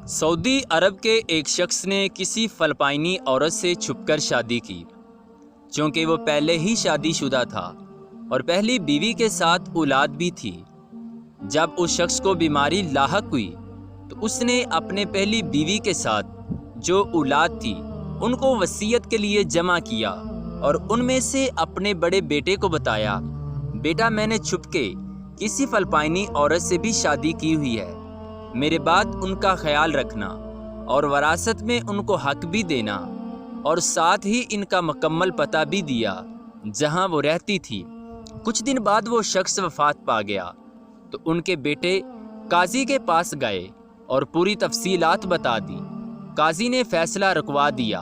Saudi अरब के एक शख्स ने किसी फ़िलिपाइनी औरत से छुपकर शादी की, चूँकि वो पहले ही शादीशुदा था और पहली बीवी के साथ औलाद भी थी। जब उस शख्स को बीमारी लाहक हुई तो उसने अपने पहली बीवी के साथ जो औलाद थी उनको वसीयत के लिए जमा किया और उनमें से अपने बड़े बेटे को बताया, बेटा मैंने छुपके किसी फ़िलिपाइनी औरत से भी शादी की हुई है, मेरे बाद उनका ख्याल रखना और वरासत में उनको हक भी देना, और साथ ही इनका मुकम्मल पता भी दिया जहां वो रहती थी। कुछ दिन बाद वो शख्स वफात पा गया तो उनके बेटे काजी के पास गए और पूरी तफसीलात बता दी। काजी ने फैसला रुकवा दिया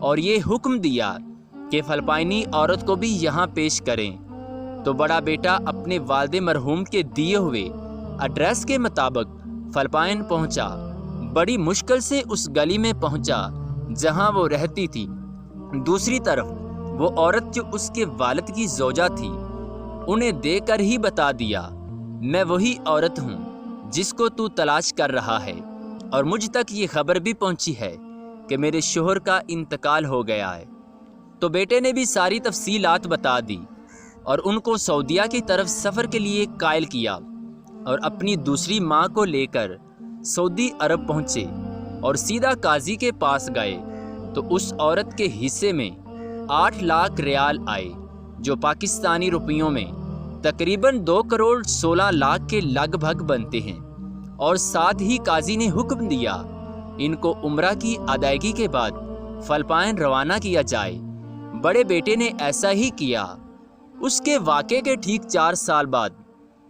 और ये हुक्म दिया कि फ़िलिपाइनी औरत को भी यहाँ पेश करें। तो बड़ा बेटा अपने वालिद मरहूम के दिए हुए एड्रेस के मुताबिक फ़िलिपाइन पहुंचा। बड़ी मुश्किल से उस गली में पहुंचा जहां वो रहती थी। दूसरी तरफ वो औरत जो उसके वालिद की ज़ौजा थी, उन्हें देखकर ही बता दिया, मैं वही औरत हूं जिसको तू तलाश कर रहा है, और मुझ तक ये खबर भी पहुंची है कि मेरे शोहर का इंतकाल हो गया है। तो बेटे ने भी सारी तफसीलात बता दी और उनको सऊदीया की तरफ सफ़र के लिए कायल किया और अपनी दूसरी माँ को लेकर सऊदी अरब पहुँचे और सीधा काजी के पास गए। तो उस औरत के हिस्से में 8 लाख रियाल आए, जो पाकिस्तानी रुपयों में तकरीबन 2 करोड़ 16 लाख के लगभग बनते हैं। और साथ ही काजी ने हुक्म दिया इनको उम्रा की अदायगी के बाद फ़िलिपाइन रवाना किया जाए। बड़े बेटे ने ऐसा ही किया। उसके वाक़े के ठीक 4 साल बाद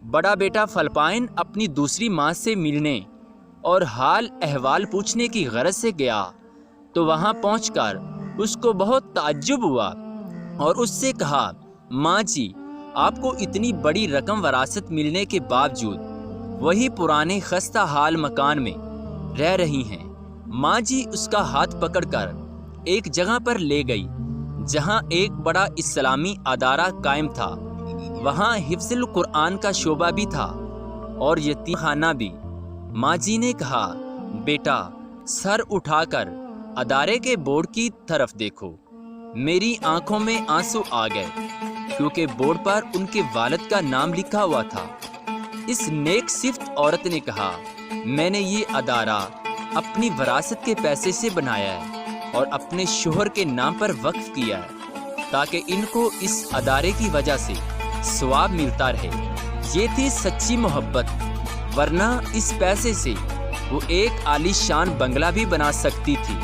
बड़ा बेटा फ़िलिपाइन अपनी दूसरी माँ से मिलने और हाल अहवाल पूछने की गरज से गया। तो वहाँ पहुँचकर उसको बहुत ताज्जुब हुआ और उससे कहा, माँ जी आपको इतनी बड़ी रकम वरासत मिलने के बावजूद वही पुराने खस्ता हाल मकान में रह रही हैं। माँ जी उसका हाथ पकड़कर एक जगह पर ले गई जहाँ एक बड़ा इस्लामी अदारा कायम था। वहाँ हिफ्ज़ुल कुरान का शोबा भी था और यतीम खाना भी। माँ जी ने कहा, बेटा सर उठाकर अदारे के बोर्ड की तरफ देखो। मेरी आंखों में आंसू आ गए क्योंकि बोर्ड पर उनके वालिद का नाम लिखा हुआ था। इस नेक सिफ्त औरत ने कहा, मैंने ये अदारा अपनी वरासत के पैसे से बनाया है और अपने शोहर के नाम पर वक्फ किया है ताकि इनको इस अदारे की वजह से सवाब मिलता रहे। ये थी सच्ची मोहब्बत, वरना इस पैसे से वो एक आलीशान बंगला भी बना सकती थी।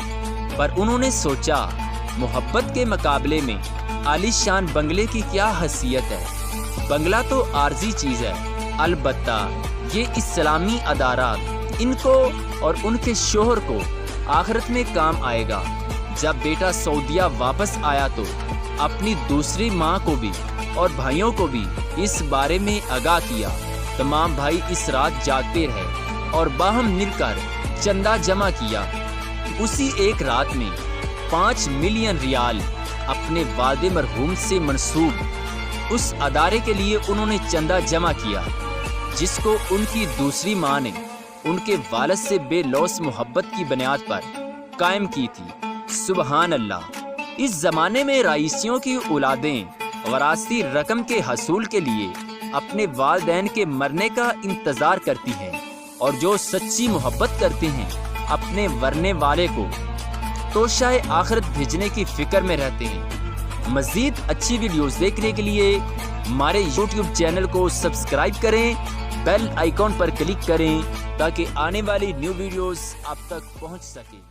पर उन्होंने सोचा मोहब्बत के मुकाबले में आलीशान बंगले की क्या हैसियत है। बंगला तो आर्जी चीज़ है, अलबत्ता ये इस्लामी अदारा इनको और उनके शोहर को आखिरत में काम आएगा। जब बेटा सऊदीया वापस आया तो अपनी दूसरी माँ को भी और भाइयों को भी इस बारे में आगाह किया। तमाम भाई इस रात जागते रहे और बाहम मिलकर चंदा जमा किया। उसी एक रात में 5 मिलियन रियाल अपने वालिद मरहूम से मंसूब उस अदारे के लिए उन्होंने चंदा जमा किया, जिसको उनकी दूसरी माँ ने उनके वालिद से बेलौस मोहब्बत की बुनियाद पर कायम की थी। सुबहान अल्लाह। इस ज़माने में राइसियों की औलादें वरासती रकम के हसूल के लिए अपने वालिदैन के मरने का इंतज़ार करती हैं, और जो सच्ची मोहब्बत करते हैं अपने मरने वाले को तोशाए आखिरत भेजने की फ़िक्र में रहते हैं। मज़ीद अच्छी वीडियोस देखने के लिए हमारे YouTube चैनल को सब्सक्राइब करें, बेल आइकॉन पर क्लिक करें ताकि आने वाली न्यू वीडियोस आप तक पहुंच सके।